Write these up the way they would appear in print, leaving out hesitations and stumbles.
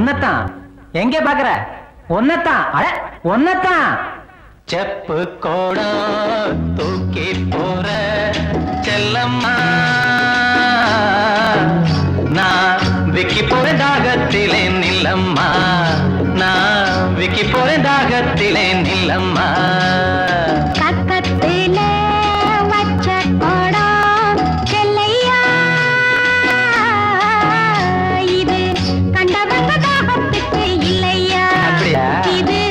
ஒன்னத்தான் எங்கே பாக்குற? ஒன்னத்தான் ஒன்னத்தான். செப்பு கோடா தூக்கி போற செல்லம்மா, நான் விக்கி போற தாகத்திலே நில்லம்மா, நான் விக்கி போற தாகத்திலே நில்லம்மா. பக்கத்திலே வச்ச கோடா செல்லையா, இது கண்டவங்க தாகத்துக்கு இல்லையா, இது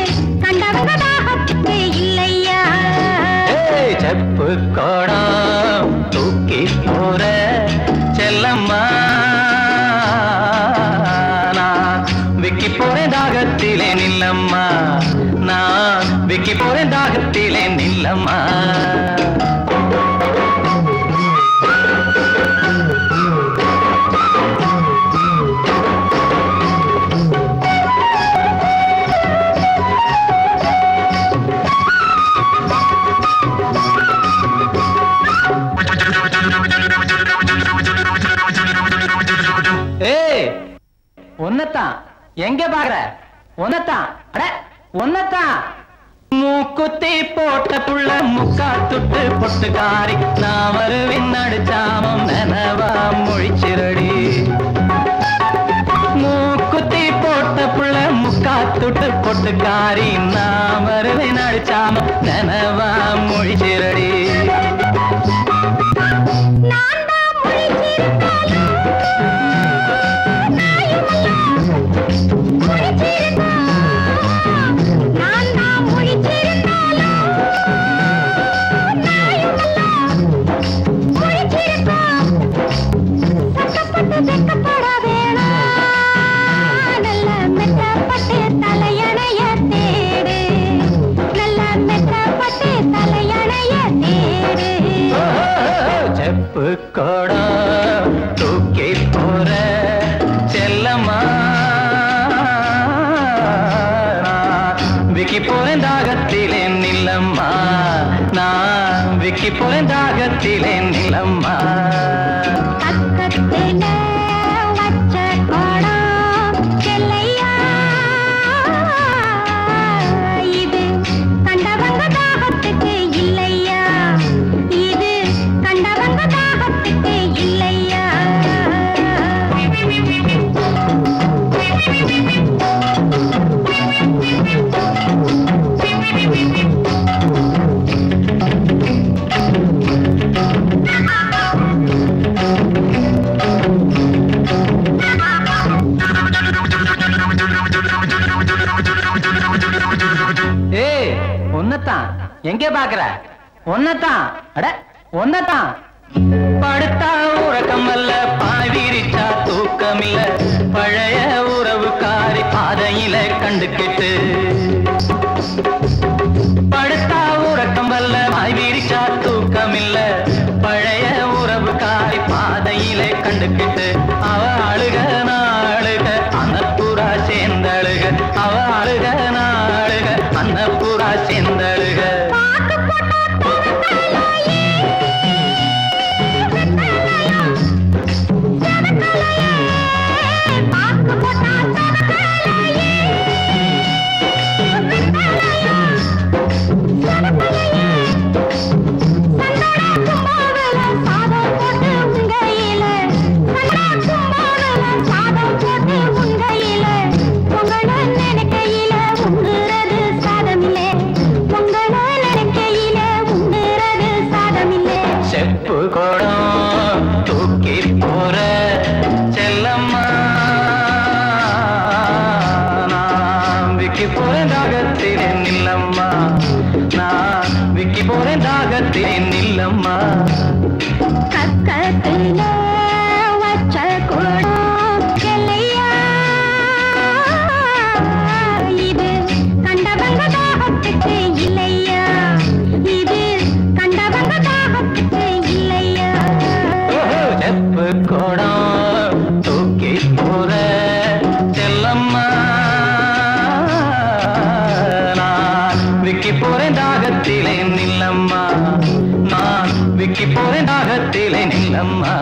கண்டவங்க தாகத்துக்கு இல்லையா. செப்பு கோடா தூக்கி போற செல்லம்மா, நான் விக்கி போறேன் தாகத்திலே நில்லம்மா, நான் விக்கி போறேன் தாகத்திலே நில்லம்மா. ஒன்னத்தான் எங்க பாக்குற? ஒன்னத்தான் ஒன்னத்தான். மூக்குத்தி போட்ட புள்ள முக்கா துட்டு பொட்டுக்காரி, நான் வருவின் நடுச்சாமம் நனவா மொழிச்சிரடி. மூக்குத்தி போட்ட புள்ள முக்கா துட்டு பொட்டுக்காரி, நான் வருவின் நடுச்சாமம் நனவா மொழிச்சிரடி. செப்பு கோடா தூக்கி போற செல்லம்மா, விக்கி போறேன் தாகத்திலே நில்லம்மா, நான் விக்கி போறேன் தாகத்திலே நில்லம்மா. பக்கத்திலே வச்ச கோடா செல்லையா, இது கண்டவங்க தாகத்துக்கு இல்லையா, இது கண்டவங்க தாகத்துக்கு இல்லையா. ஒன்னத்தான் எங்கே பாக்குற? ஒன்னத்தான் ஒன்னத்தான். படுத்தா உறக்கம் அல்ல, பாவிரிச்சா தூக்கமில்ல, பழைய உறவுக்காரி பாதையில கண்டுகிட்டு. படுத்தா உறக்கம் அல்ல, பாவிரிச்சா தூக்கமில்ல, பழைய உறவுக்காரி பாதையில கண்டுகிட்டு. அவ அழுக நாளுக அன்னப்புறா சேர்ந்தழுக, அவ அழுக நாளுக அன்னப்புறா சேர்ந்தழுக. செப்பு கோடம் தூக்கி போற செல்லம்மா, நான் விக்கி போறேன் தாகத்திலே நில்லம்மா, நான் விக்கி போறேன் தாகத்திலே நில்லம்மா. பக்கத்திலே வச்ச கோடா செல்லையா, இது கண்டவங்க தாகத்துக்கு இல்லையா, இது கண்டவங்க தாகத்துக்கு இல்லையா. செப்பு கோடம் தூக்கி போற செல்லம்மா, நான் விக்கி போறேன் தாகத்திலே நில்லம்மா, நான் விக்கி போறேன் தாகத்திலே நில்லம்மா.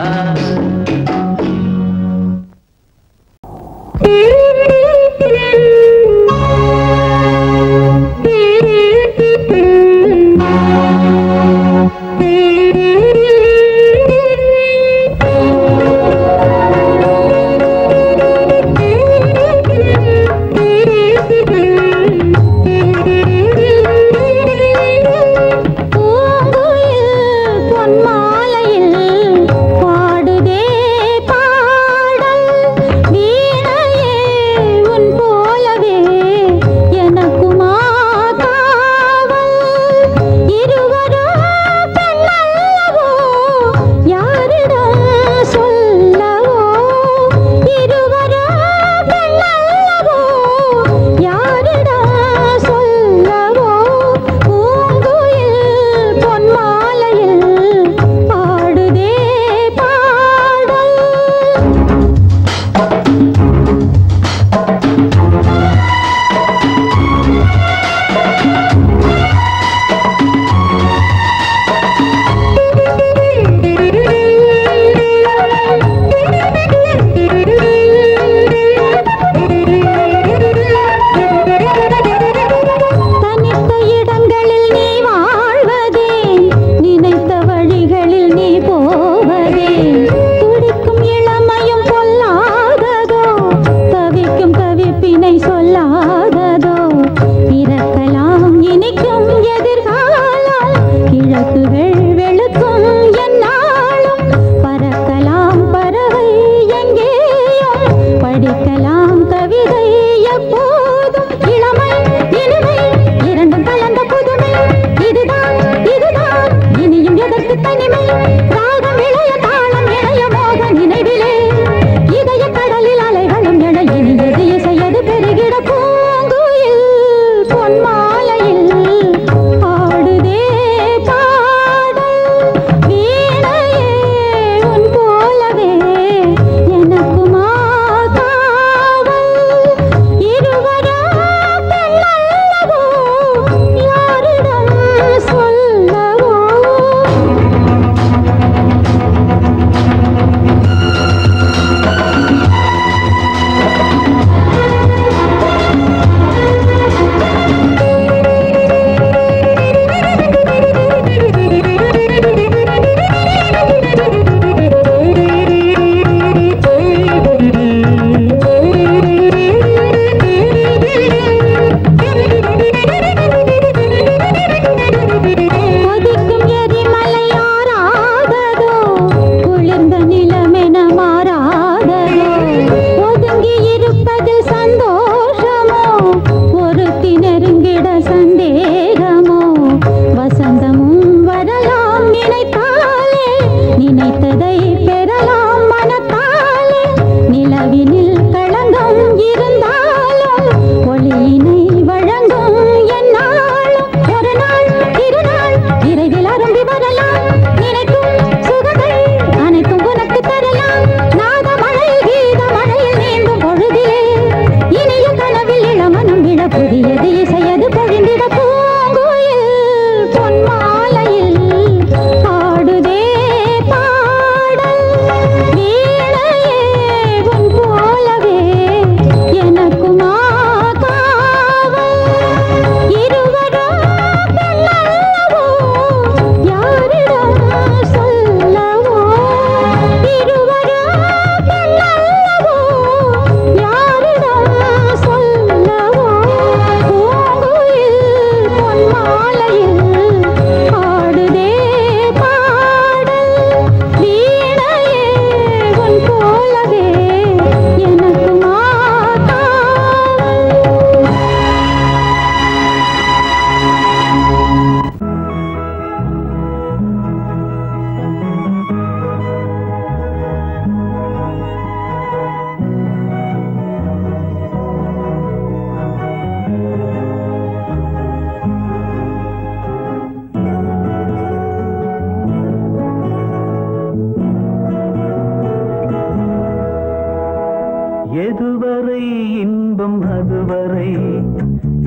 எதுவரை இன்பம் அதுவரை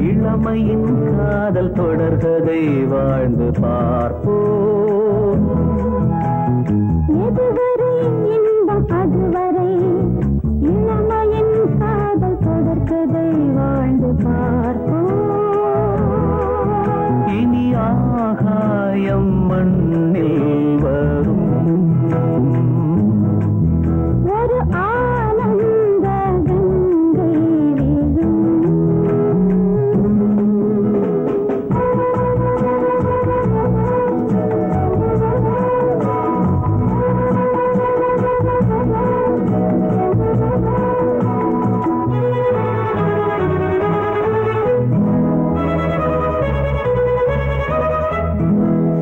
இளமையின் காதல் தொடர்கதை வாழ்ந்து பார்ப்போம். எதுவரை இன்பம் அதுவரை இளமையின் காதல் தொடர்கதை வாழ்ந்து பார்ப்போம். இனி ஆகாயம் மண்ணில் வரும் ஒரு ஆனந்த கங்கை விழும்.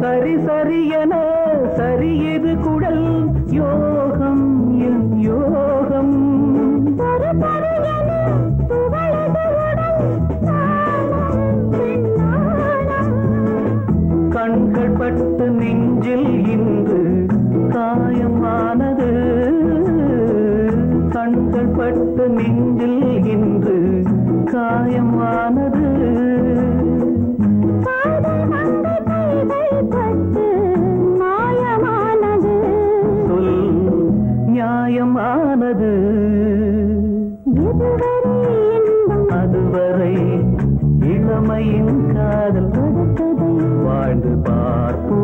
சரி சரி என சரியது குழல் யோகம் என் யோகம். கண்கள் பட்டு நெஞ்சில் இன்று காயமானது. கண்கள் பட்டு நெஞ்சில் இன்று காயமானது. சொல் நியாயமானது. அதுவரை இளமையின் காதல் வாழ்ந்து பார்ப்போம்.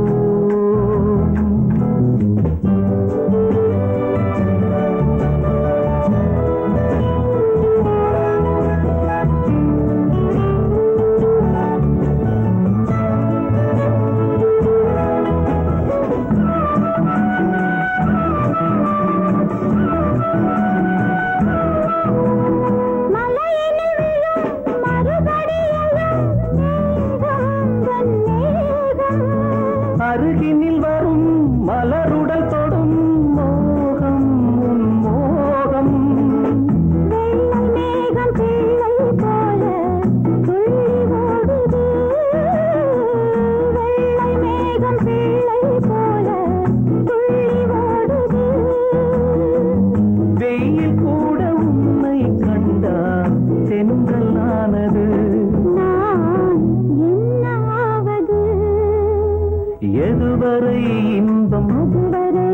அருகினில் வரும் மலருடல் தொடும் மோகம் உன் மோகம். மேகம் பிள்ளை போல துள்ளி ஓடுது. வெள்ளை மேகம் பிள்ளை போல துள்ளி ஓடுது. வெயில் கூட உன்னை கண்டால் தென்றல் ஆனது. நான் என்ன ஆவது? எதுவரை இன்பம் அதுவரை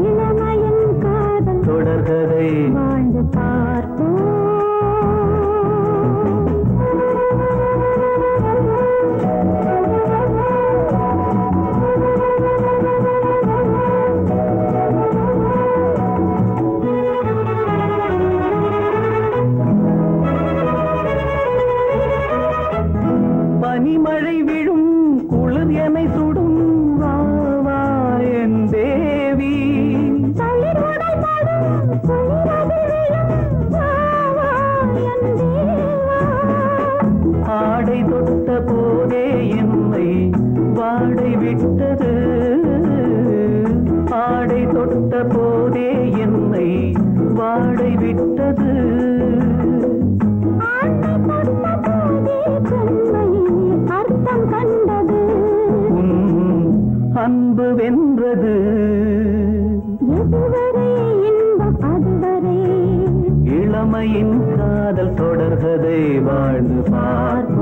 இளமையின் காதல் தொடர்கதை வாழ்ந்து பார்ப்போம். பனிமழை விழும் குளிர் என்னை சுடும். வா வா என் தேவி. தளிர் உடல் படும் குளிரது விழும். வா வா என் தேவா. ஆடை தொட்ட போதே என்னை வாடை விட்டது. ஆடை தொட்ட போதே என்னை வாடை விட்டது. ஆட்டை தொட்ட போதே பெண்மை அர்த்தம் கண்டது. உன் அன்பு வென்றது. எதுவரை இன்பம் அதுவரை இளமையின் காதல் தொடர்கதை வாழ்ந்து பார்ப்போம்.